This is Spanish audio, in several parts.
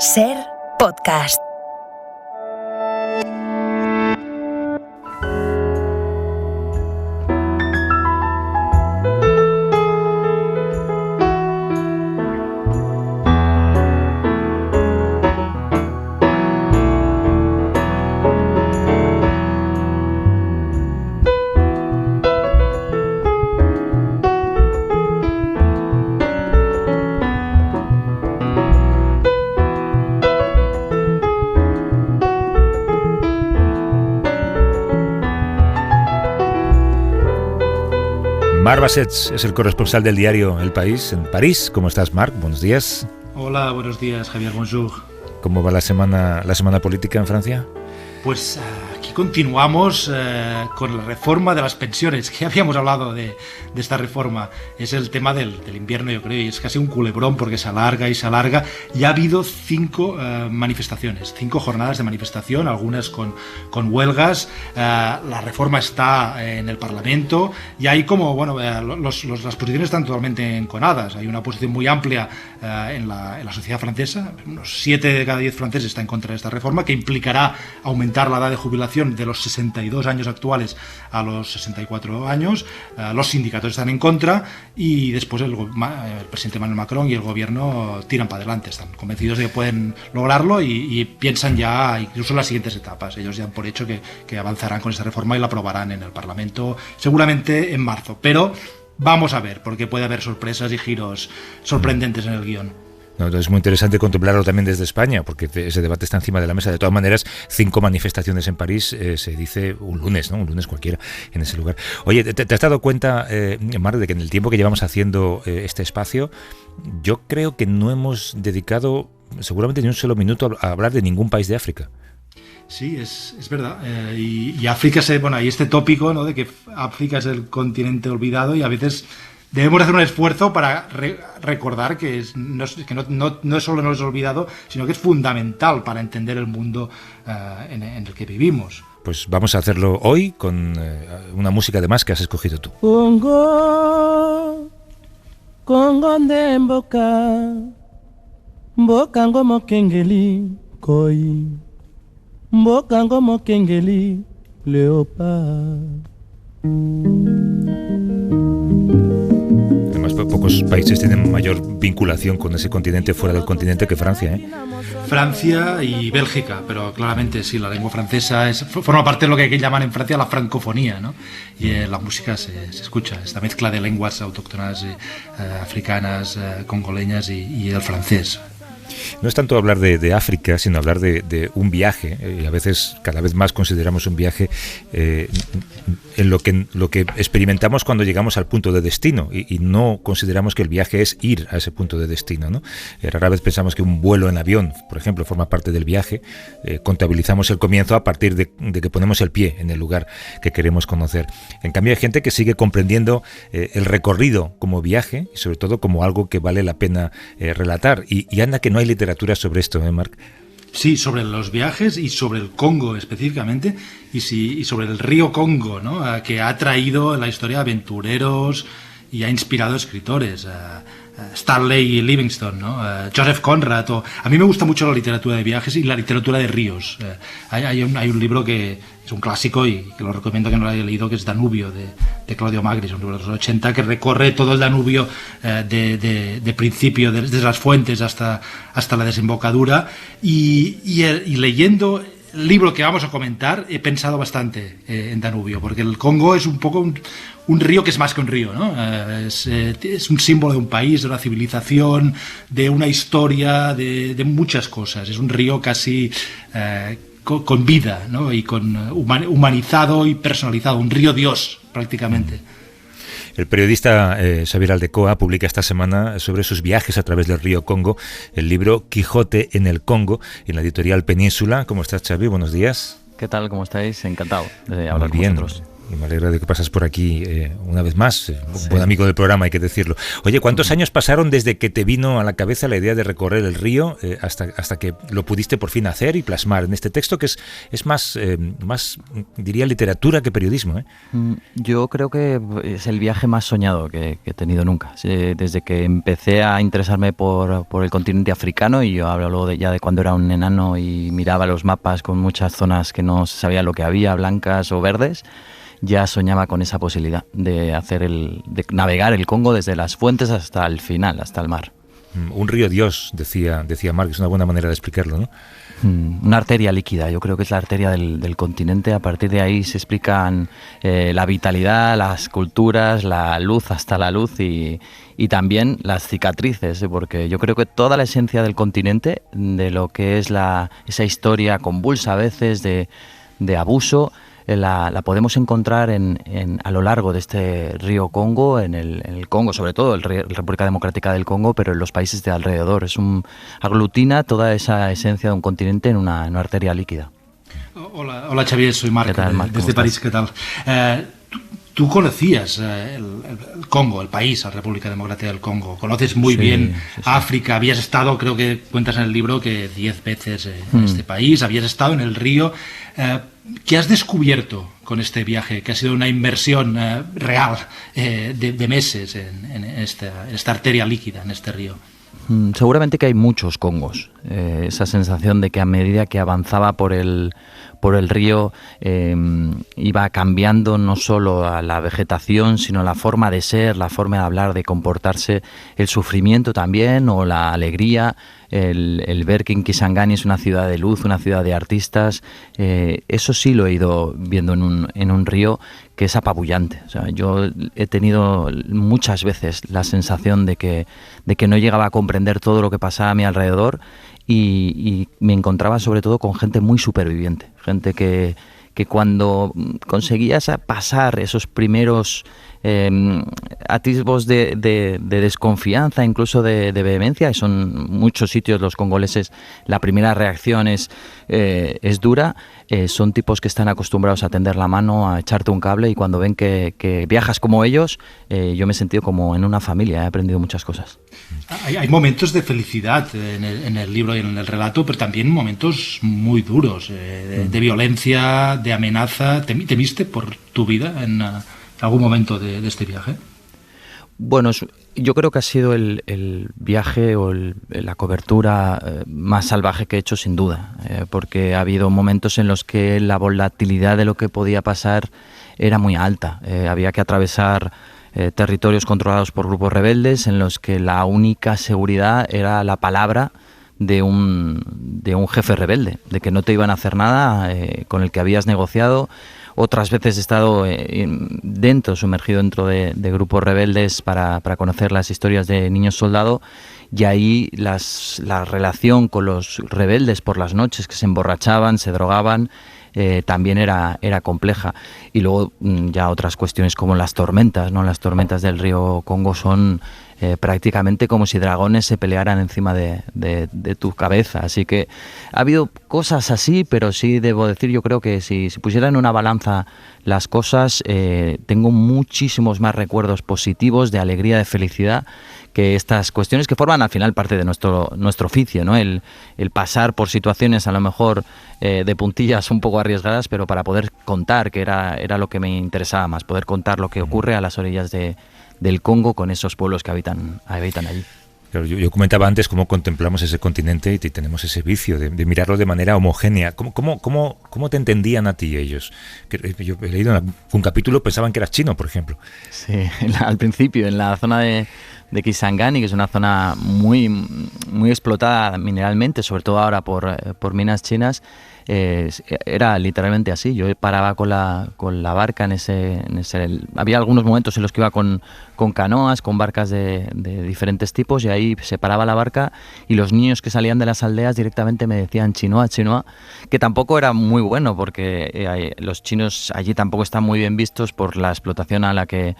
Ser Podcast. Marc Bassets es el corresponsal del diario El País en París. ¿Cómo estás, Marc? Buenos días. Hola, buenos días, Javier. Bonjour. ¿Cómo va la semana política en Francia? Pues aquí continuamos con la reforma de las pensiones, que habíamos hablado de esta reforma. Es el tema del invierno, yo creo, y es casi un culebrón porque se alarga y se alarga. Y ha habido 5 manifestaciones, 5 jornadas de manifestación, algunas con huelgas. La reforma está en el Parlamento y hay como, bueno, las posiciones están totalmente enconadas. Hay una posición muy amplia en la sociedad francesa. Unos 7 de cada 10 franceses están en contra de esta reforma, que implicará aumentar la edad de jubilación de los 62 años actuales a los 64 años. Los sindicatos están en contra y después el presidente Emmanuel Macron y el gobierno tiran para adelante. Están convencidos de que pueden lograrlo y piensan ya incluso en las siguientes etapas. Ellos ya han por hecho que avanzarán con esta reforma y la aprobarán en el Parlamento seguramente en marzo. Pero vamos a ver, porque puede haber sorpresas y giros sorprendentes en el guión. No, es muy interesante contemplarlo también desde España, porque ese debate está encima de la mesa. De todas maneras, 5 manifestaciones en París, se dice un lunes, ¿no? Un lunes cualquiera en ese lugar. Oye, ¿te has dado cuenta, Marc, de que en el tiempo que llevamos haciendo este espacio, yo creo que no hemos dedicado seguramente ni un solo minuto a hablar de ningún país de África? Sí, es verdad. Y África, hay este tópico, ¿no?, de que África es el continente olvidado, y a veces debemos hacer un esfuerzo para recordar que no solo no es olvidado, sino que es fundamental para entender el mundo en el que vivimos. Pues vamos a hacerlo hoy con una música además que has escogido tú. Congo, Congo de Mboka, Mboka ngomo kengeli koi, Mboka ngomo kengeli leopard. Pocos países tienen mayor vinculación con ese continente fuera del continente que Francia, ¿eh? Francia y Bélgica, pero claramente sí, la lengua francesa forma parte de lo que aquí llaman en Francia la francofonía, ¿no? Y la música se escucha, esta mezcla de lenguas autóctonas africanas, congoleñas y el francés. No es tanto hablar de África, sino hablar de un viaje, y a veces, cada vez más consideramos un viaje en lo que experimentamos cuando llegamos al punto de destino, y no consideramos que el viaje es ir a ese punto de destino, ¿no? Rara vez pensamos que un vuelo en avión, por ejemplo, forma parte del viaje. Contabilizamos el comienzo a partir de que ponemos el pie en el lugar que queremos conocer. En cambio, hay gente que sigue comprendiendo el recorrido como viaje, y sobre todo como algo que vale la pena relatar, y anda que no hay literatura sobre esto, Marc. Sí, sobre los viajes y sobre el Congo específicamente, y sobre el río Congo, ¿no?, que ha traído en la historia aventureros y ha inspirado escritores. Stanley Livingstone, ¿no? Joseph Conrad. A mí me gusta mucho la literatura de viajes y la literatura de ríos. Hay un libro que es un clásico y que lo recomiendo que no lo haya leído, que es Danubio, de Claudio Magris, un libro de los 80, que recorre todo el Danubio de principio, desde las fuentes hasta la desembocadura. Y leyendo el libro que vamos a comentar, he pensado bastante en Danubio, porque el Congo es un poco un río que es más que un río, ¿no? Es un símbolo de un país, de una civilización, de una historia, de muchas cosas. Es un río casi con vida, ¿no?, y con humanizado y personalizado, un río Dios prácticamente. El periodista Xavier Aldecoa publica esta semana sobre sus viajes a través del río Congo el libro Quijote en el Congo, en la editorial Península. ¿Cómo estás, Xavi? Buenos días. ¿Qué tal? ¿Cómo estáis? Encantado de hablar con vosotros. Y me alegra de que pasas por aquí una vez más. Un buen amigo del programa, hay que decirlo. Oye, ¿cuántos años pasaron desde que te vino a la cabeza la idea de recorrer el río hasta que lo pudiste por fin hacer y plasmar en este texto que es más, diría, literatura que periodismo? Yo creo que es el viaje más soñado que he tenido nunca. Desde que empecé a interesarme por el continente africano, y yo hablo ya de cuando era un enano y miraba los mapas con muchas zonas que no se sabía lo que había, blancas o verdes, ya soñaba con esa posibilidad de navegar el Congo desde las fuentes hasta el final, hasta el mar. Un río Dios, decía Marx, es una buena manera de explicarlo, ¿no? Una arteria líquida, yo creo que es la arteria del continente. A partir de ahí se explican la vitalidad, las culturas, la luz hasta la luz y también las cicatrices, porque yo creo que toda la esencia del continente, de lo que es esa historia convulsa a veces de abuso, la podemos encontrar a lo largo de este río Congo, en el Congo, sobre todo, la República Democrática del Congo, pero en los países de alrededor. aglutina toda esa esencia de un continente en una arteria líquida. Hola Xavier, soy Marc, desde París, ¿qué tal? Tú conocías el Congo, el país, la República Democrática del Congo, conoces muy bien África, habías estado, creo que cuentas en el libro, que 10 veces en este país, habías estado en el río. ¿Qué has descubierto con este viaje, que ha sido una inmersión real de meses en esta arteria líquida, en este río? Seguramente que hay muchos Congos. Esa sensación de que a medida que avanzaba por el río iba cambiando no solo a la vegetación, sino la forma de ser, la forma de hablar, de comportarse, el sufrimiento también, o la alegría, el ver que Kisangani es una ciudad de luz, una ciudad de artistas. Eso sí lo he ido viendo en un río que es apabullante. O sea, yo he tenido muchas veces la sensación de que no llegaba a comprender todo lo que pasaba a mi alrededor, y me encontraba sobre todo con gente muy superviviente, gente que cuando conseguías pasar esos primeros atisbos de desconfianza, incluso de vehemencia, y son muchos sitios los congoleses, la primera reacción es dura. Son tipos que están acostumbrados a tender la mano, a echarte un cable, y cuando ven que viajas como ellos, yo me he sentido como en una familia, he aprendido muchas cosas. Hay momentos de felicidad en el libro y en el relato, pero también momentos muy duros, de violencia, de amenaza. ¿Temiste por tu vida en algún momento de este viaje? Bueno, yo creo que ha sido el viaje o la cobertura más salvaje que he hecho, sin duda, porque ha habido momentos en los que la volatilidad de lo que podía pasar era muy alta. Había que atravesar territorios controlados por grupos rebeldes, en los que la única seguridad era la palabra de un jefe rebelde, de que no te iban a hacer nada, con el que habías negociado. Otras veces he estado sumergido dentro de grupos rebeldes para conocer las historias de niños soldado, y ahí la relación con los rebeldes por las noches, que se emborrachaban, se drogaban, también era compleja. Y luego ya otras cuestiones como las tormentas, ¿no? Las tormentas del río Congo son prácticamente como si dragones se pelearan encima de tu cabeza. Así que ha habido cosas así, pero sí debo decir, yo creo que si pusiera en una balanza las cosas, tengo muchísimos más recuerdos positivos, de alegría, de felicidad, que estas cuestiones que forman al final parte de nuestro oficio, ¿no? El pasar por situaciones a lo mejor de puntillas un poco arriesgadas, pero para poder contar, que era lo que me interesaba más, poder contar lo que ocurre a las orillas del Congo con esos pueblos que habitan allí. Claro, yo comentaba antes cómo contemplamos ese continente y tenemos ese vicio de mirarlo de manera homogénea. ¿Cómo te entendían a ti ellos? Yo he leído en un capítulo, pensaban que eras chino, por ejemplo. Sí, al principio, en la zona de Kisangani, que es una zona muy, muy explotada mineralmente, sobre todo ahora por minas chinas. Era literalmente así. Yo paraba con la barca había algunos momentos en los que iba con canoas, con barcas de diferentes tipos, y ahí se paraba la barca y los niños que salían de las aldeas directamente me decían chinoa, que tampoco era muy bueno, porque los chinos allí tampoco están muy bien vistos por la explotación a la que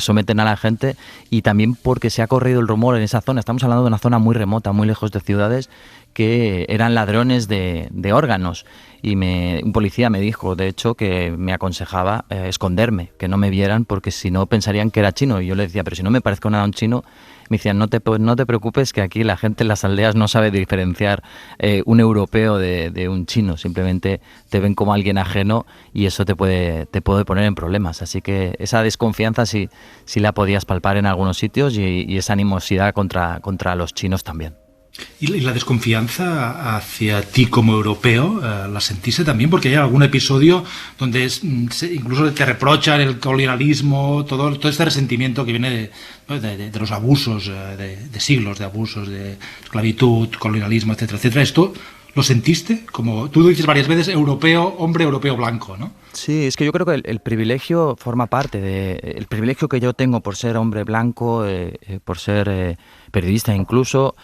someten a la gente, y también porque se ha corrido el rumor en esa zona. Estamos hablando de una zona muy remota, muy lejos de ciudades, que eran ladrones de órganos. chinos y un policía me dijo, de hecho, que me aconsejaba esconderme, que no me vieran porque si no pensarían que era chino. Y yo le decía, pero si no me parezco nada a un chino. Me decían, no te preocupes, que aquí la gente en las aldeas no sabe diferenciar un europeo de un chino. Simplemente te ven como alguien ajeno y eso te puede poner en problemas. Así que esa desconfianza sí la podías palpar en algunos sitios y esa animosidad contra los chinos también. ¿Y la desconfianza hacia ti como europeo la sentiste también? Porque hay algún episodio donde incluso te reprochan el colonialismo, todo este resentimiento que viene de los abusos, de siglos de abusos, de esclavitud, colonialismo, etcétera, etcétera. ¿Esto lo sentiste? Como tú lo dices varias veces, hombre europeo blanco, ¿no? Sí, es que yo creo que el privilegio forma parte el privilegio que yo tengo por ser hombre blanco, por ser periodista incluso,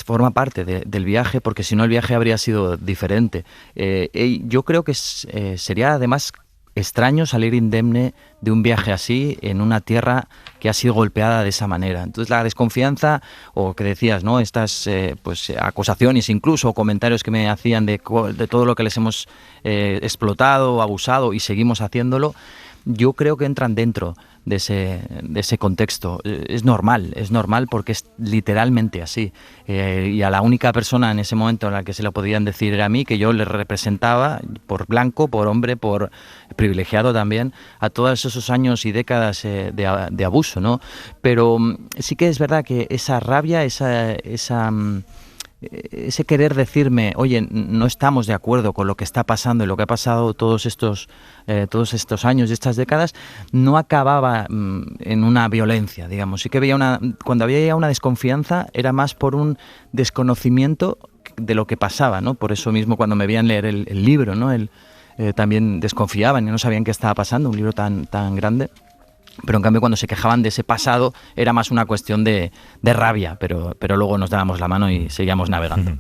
forma parte del viaje, porque si no el viaje habría sido diferente. Yo creo que sería además extraño salir indemne de un viaje así en una tierra que ha sido golpeada de esa manera. Entonces la desconfianza, o que decías, ¿no? Estas pues acusaciones incluso, o comentarios que me hacían de todo lo que les hemos explotado, abusado y seguimos haciéndolo, yo creo que entran dentro de ese contexto. Es normal porque es literalmente así. Y a la única persona en ese momento a la que se lo podían decir era a mí, que yo le representaba por blanco, por hombre, por privilegiado también, a todos esos años y décadas de abuso, ¿no? Pero sí que es verdad que esa rabia, ese querer decirme, oye, no estamos de acuerdo con lo que está pasando y lo que ha pasado todos estos años y estas décadas, no acababa en una violencia, digamos. Sí que cuando había una desconfianza era más por un desconocimiento de lo que pasaba, ¿no? Por eso mismo cuando me veían leer el libro, ¿no? También desconfiaban y no sabían qué estaba pasando, un libro tan grande. Pero en cambio cuando se quejaban de ese pasado era más una cuestión de rabia, pero luego nos dábamos la mano y seguíamos navegando.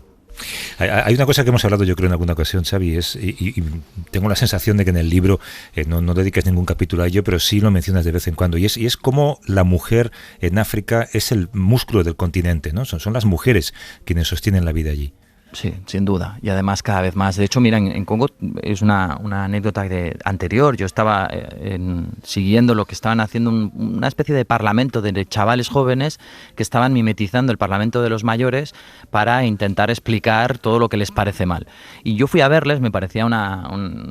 Hay una cosa que hemos hablado yo creo en alguna ocasión, Xavi, y tengo la sensación de que en el libro no dedicas ningún capítulo a ello, pero sí lo mencionas de vez en cuando, y es cómo la mujer en África es el músculo del continente, ¿no? Son las mujeres quienes sostienen la vida allí. Sí, sin duda. Y además cada vez más. De hecho, mira, en Congo es una anécdota anterior. Yo estaba siguiendo lo que estaban haciendo, una especie de parlamento de chavales jóvenes que estaban mimetizando el parlamento de los mayores para intentar explicar todo lo que les parece mal. Y yo fui a verles, me parecía una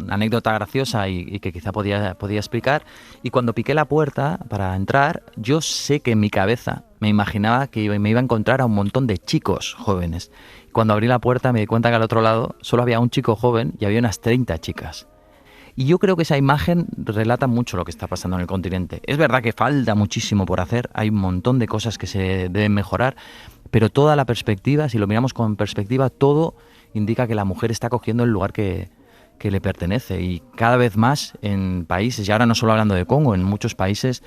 anécdota graciosa y que quizá podía explicar. Y cuando piqué la puerta para entrar, yo sé que en mi cabeza me imaginaba que me iba a encontrar a un montón de chicos jóvenes. Cuando abrí la puerta me di cuenta que al otro lado solo había un chico joven y había unas 30 chicas. Y yo creo que esa imagen relata mucho lo que está pasando en el continente. Es verdad que falta muchísimo por hacer, hay un montón de cosas que se deben mejorar, pero toda la perspectiva, si lo miramos con perspectiva, todo indica que la mujer está cogiendo el lugar que le pertenece, y cada vez más en países, y ahora no solo hablando de Congo, en muchos países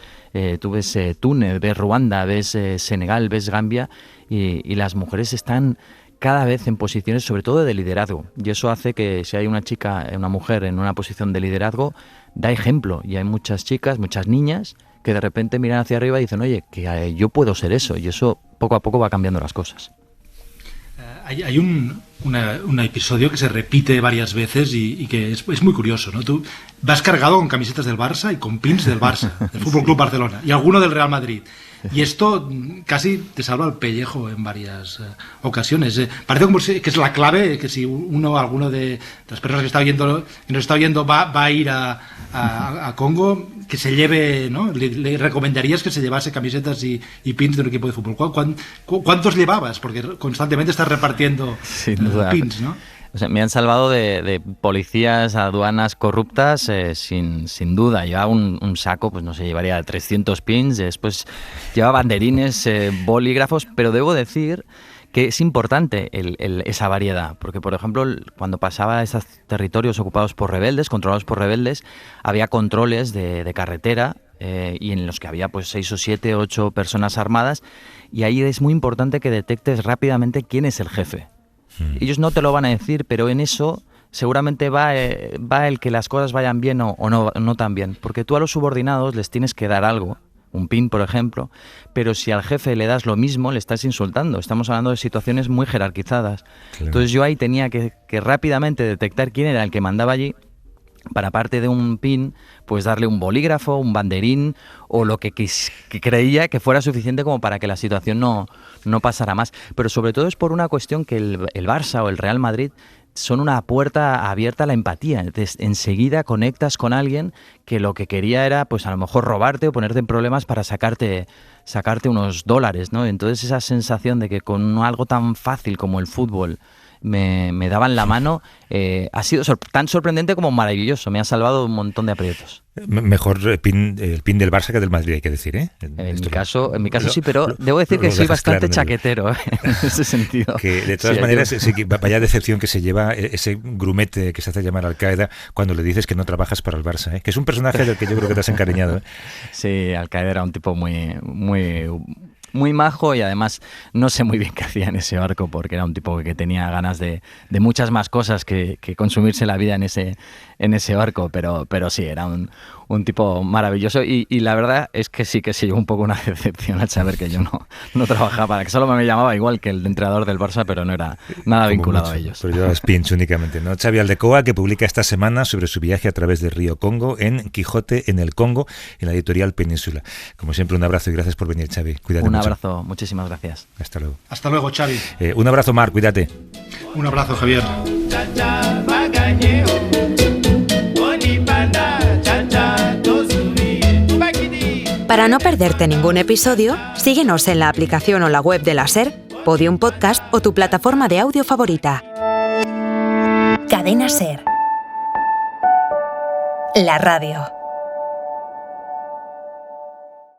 tú ves Túnez, ves Ruanda, ves Senegal, ves Gambia, y las mujeres están cada vez en posiciones sobre todo de liderazgo, y eso hace que si hay una mujer en una posición de liderazgo, da ejemplo, y hay muchas chicas, muchas niñas que de repente miran hacia arriba y dicen, oye, que yo puedo ser eso, y eso poco a poco va cambiando las cosas. Hay un episodio que se repite varias veces y que es muy curioso, ¿no? Tú vas cargado con camisetas del Barça y con pins del Barça, del Fútbol Club Barcelona, y alguno del Real Madrid. Y esto casi te salva el pellejo en varias ocasiones. Parece como que es la clave, que si alguno de las personas que nos está oyendo va a ir a Congo, que se lleve, ¿no? Le recomendarías que se llevase camisetas y pins de un equipo de fútbol. ¿Cuántos llevabas? Porque constantemente estás repartiendo pins, ¿no? O sea, me han salvado de policías, aduanas corruptas, sin duda. Llevaba un saco, pues no sé, llevaría 300 pins, después llevaba banderines, bolígrafos, pero debo decir que es importante esa variedad, porque por ejemplo, cuando pasaba a esos territorios ocupados por rebeldes, controlados por rebeldes, había controles de carretera, y en los que había pues 6 o 7, 8 personas armadas, y ahí es muy importante que detectes rápidamente quién es el jefe. Ellos no te lo van a decir, pero en eso seguramente va el que las cosas vayan bien o no tan bien, porque tú a los subordinados les tienes que dar algo un pin, por ejemplo, pero si al jefe le das lo mismo, le estás insultando. Estamos hablando de situaciones muy jerarquizadas. Claro. Entonces yo ahí tenía que rápidamente detectar quién era el que mandaba allí, para aparte de un pin, pues darle un bolígrafo, un banderín o lo que creía que fuera suficiente como para que la situación no pasara más. Pero sobre todo es por una cuestión que el Barça o el Real Madrid son una puerta abierta a la empatía. Entonces, enseguida conectas con alguien que lo que quería era, pues a lo mejor robarte o ponerte en problemas para sacarte unos dólares, ¿no? Entonces esa sensación de que con algo tan fácil como el fútbol me daban la mano, ha sido tan sorprendente como maravilloso. Me ha salvado un montón de aprietos. Mejor el pin del Barça que del Madrid, hay que decir, ¿eh? En mi caso sí, pero debo decir que soy bastante chaquetero en ese sentido. Que de todas maneras, vaya decepción que se lleva ese grumete que se hace llamar Al-Qaeda cuando le dices que no trabajas para el Barça, ¿eh? Que es un personaje del que yo creo que te has encariñado, ¿eh? Sí, Al-Qaeda era un tipo muy majo y además no sé muy bien qué hacía en ese barco porque era un tipo que tenía ganas de muchas más cosas que consumirse la vida en ese barco, pero sí, era un tipo maravilloso y la verdad es que sí que se llevó un poco una decepción al saber que yo no trabajaba para, que solo me llamaba igual que el entrenador del Barça, pero no era nada vinculado a ellos. Pero llevabas pins únicamente, ¿no? Xavi Aldecoa, que publica esta semana sobre su viaje a través del río Congo en Quijote en el Congo, en la editorial Península. Como siempre, un abrazo y gracias por venir, Xavi. Cuídate mucho. Un abrazo, muchísimas gracias. Hasta luego. Hasta luego, Xavi. Un abrazo, Marc, cuídate. Un abrazo, Javier. Para no perderte ningún episodio, síguenos en la aplicación o la web de la SER, Podium Podcast o tu plataforma de audio favorita. Cadena SER. La radio.